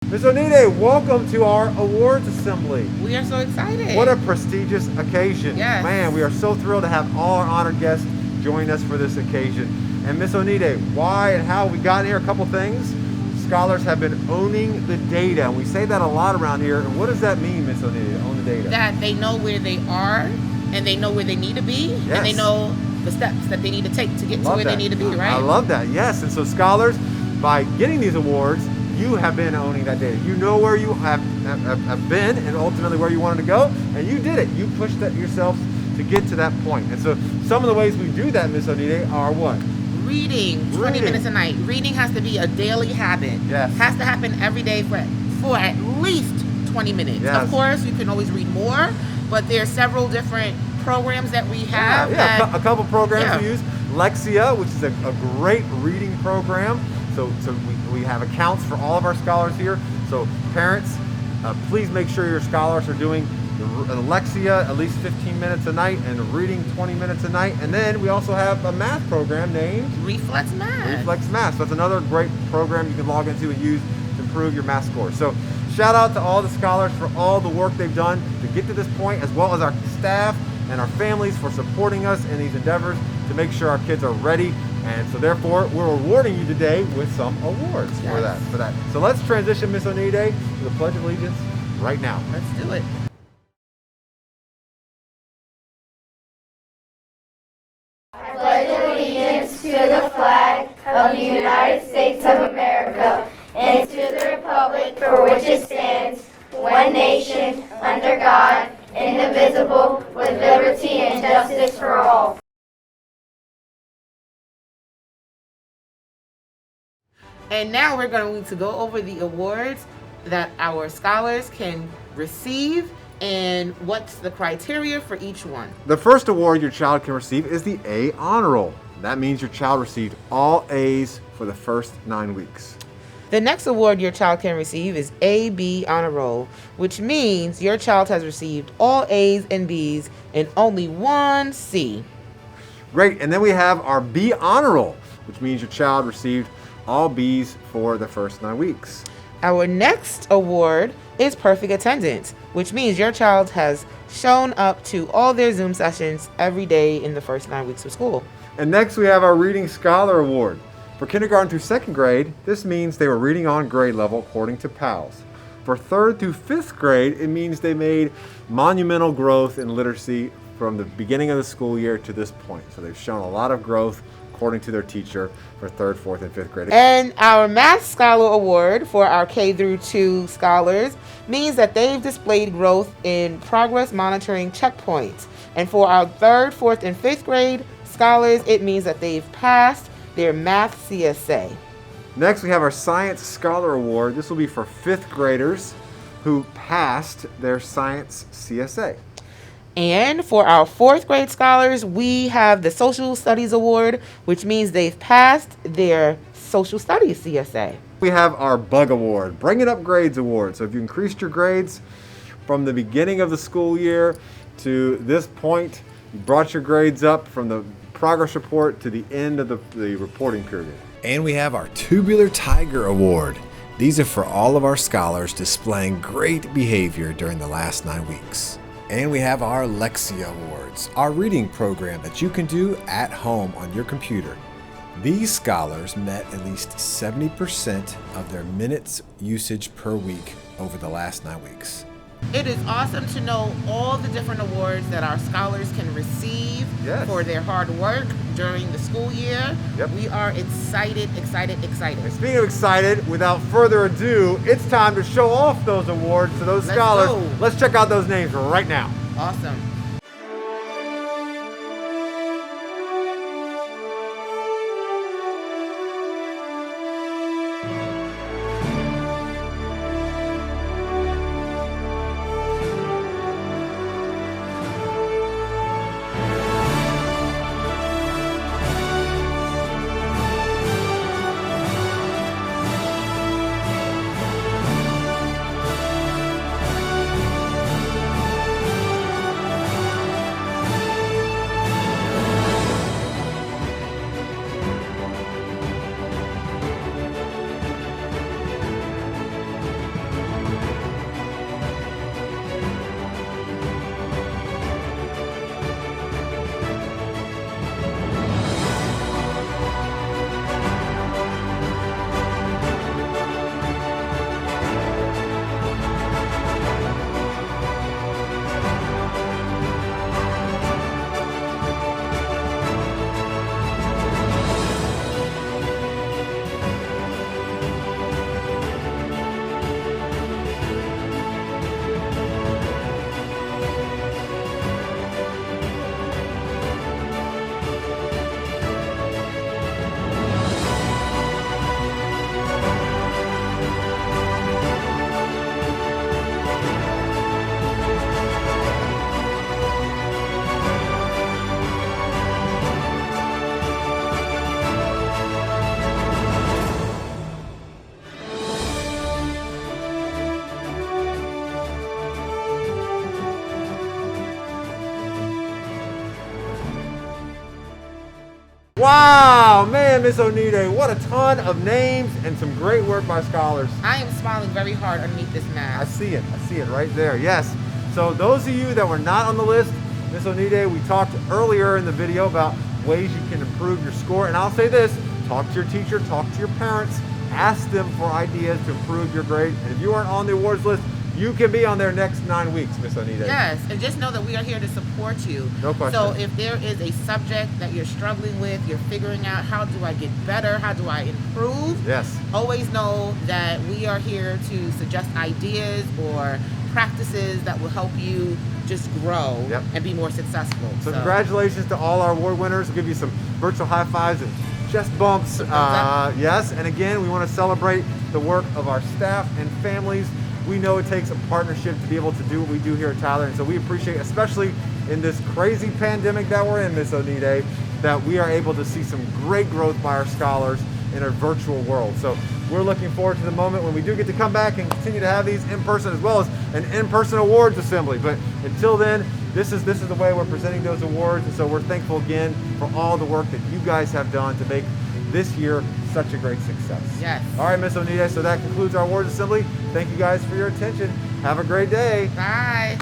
Ms. Onide, welcome to our awards assembly. We are so excited. What a prestigious occasion. Yes. Man, we are so thrilled to have all our honored guests join us for this occasion. And Ms. Onide, why and how we got here, a couple things. Scholars have been owning the data, and we say that a lot around here. And what does that mean, Ms. Onide, own the data? That they know where they are, and they know where they need to be, Yes. and they know the steps that they need to take to get to where they need to be, right? I love that, yes. And so scholars, by getting these awards, you have been owning that data. You know where you have been and ultimately where you wanted to go, and you did it. You pushed that yourself to get to that point. And so some of the ways we do that, Ms. Onide, are what? Reading 20 minutes a night. Reading has to be a daily habit. Yes. Has to happen every day for at least 20 minutes. Yes. Of course, you can always read more, but there are several different programs that we have. A couple programs Yeah. we use. Lexia, which is a great reading program. So we have accounts for all of our scholars here. So parents, please make sure your scholars are doing the Lexia at least 15 minutes a night and reading 20 minutes a night. And then we also have a math program named Reflex Math. Reflex Math. So that's another great program you can log into and use to improve your math score. So shout out to all the scholars for all the work they've done to get to this point, as well as our staff and our families for supporting us in these endeavors to make sure our kids are ready. And so therefore, we're rewarding you today with some awards for that. So let's transition, Ms. Onide, to the Pledge of Allegiance right now. Let's do it. I pledge allegiance to the flag of the United States of America and to the republic for which it stands, one nation, under God, indivisible, with liberty and justice for all. And now we're going to go over the awards that our scholars can receive and what's the criteria for each one. The first award your child can receive is the A Honor Roll. That means your child received all A's for the first 9 weeks. The next award your child can receive is AB Honor Roll, which means your child has received all A's and B's and only one C. Great, and then we have our B Honor Roll, which means your child received all B's for the first 9 weeks. Our next award is Perfect Attendance, which means your child has shown up to all their Zoom sessions every day in the first 9 weeks of school. And next we have our Reading Scholar Award. For kindergarten through second grade, this means they were reading on grade level according to PALS. For third through fifth grade, it means they made monumental growth in literacy from the beginning of the school year to this point. So they've shown a lot of growth according to their teacher for third, fourth, and fifth grade. And our Math Scholar Award for our K through 2 scholars means that they've displayed growth in progress monitoring checkpoints. And for our third, fourth, and fifth grade scholars, it means that they've passed their Math CSA. Next, we have our Science Scholar Award. This will be for fifth graders who passed their Science CSA. And for our fourth grade scholars, we have the Social Studies Award, which means they've passed their Social Studies CSA. We have our Bug Award, Bringing Up Grades Award. So if you increased your grades from the beginning of the school year to this point, you brought your grades up from the progress report to the end of the reporting period. And we have our Tubular Tiger Award. These are for all of our scholars displaying great behavior during the last 9 weeks. And we have our Lexia Awards, our reading program that you can do at home on your computer. These scholars met at least 70% of their minutes usage per week over the last 9 weeks. It is awesome to know all the different awards that our scholars can receive for their hard work during the school year. Yep. We are excited. And speaking of excited, without further ado, it's time to show off those awards to those scholars. go. Let's check out those names right now. Awesome. Wow, man, Miss Onide, what a ton of names and some great work by scholars. I am smiling very hard underneath this I mask. see it right there, yes. So those of you that were not on the list, Miss Onide, we talked earlier in the video about ways you can improve your score, and I'll say this, talk to your teacher, talk to your parents, ask them for ideas to improve your grade, and if you aren't on the awards list, you can be on there next 9 weeks, Miss Onide. Yes, and just know that we are here to support you. No question. So if there is a subject that you're struggling with, you're figuring out how do I get better, how do I improve, Yes. always know that we are here to suggest ideas or practices that will help you just grow Yep. and be more successful. So congratulations to all our award winners. We'll give you some virtual high fives and chest bumps. Yes, and again, we want to celebrate the work of our staff and families. We know it takes a partnership to be able to do what we do here at Tyler, and so we appreciate, especially in this crazy pandemic that we're in, Miss Onide, that we are able to see some great growth by our scholars in a virtual world. So we're looking forward to the moment when we do get to come back and continue to have these in person as well as an in-person awards assembly. But until then, this is the way we're presenting those awards, and so we're thankful again for all the work that you guys have done to make this year such a great success. Yes. All right, Miss Onide, so that concludes our awards assembly. Thank you guys for your attention. Have a great day. Bye.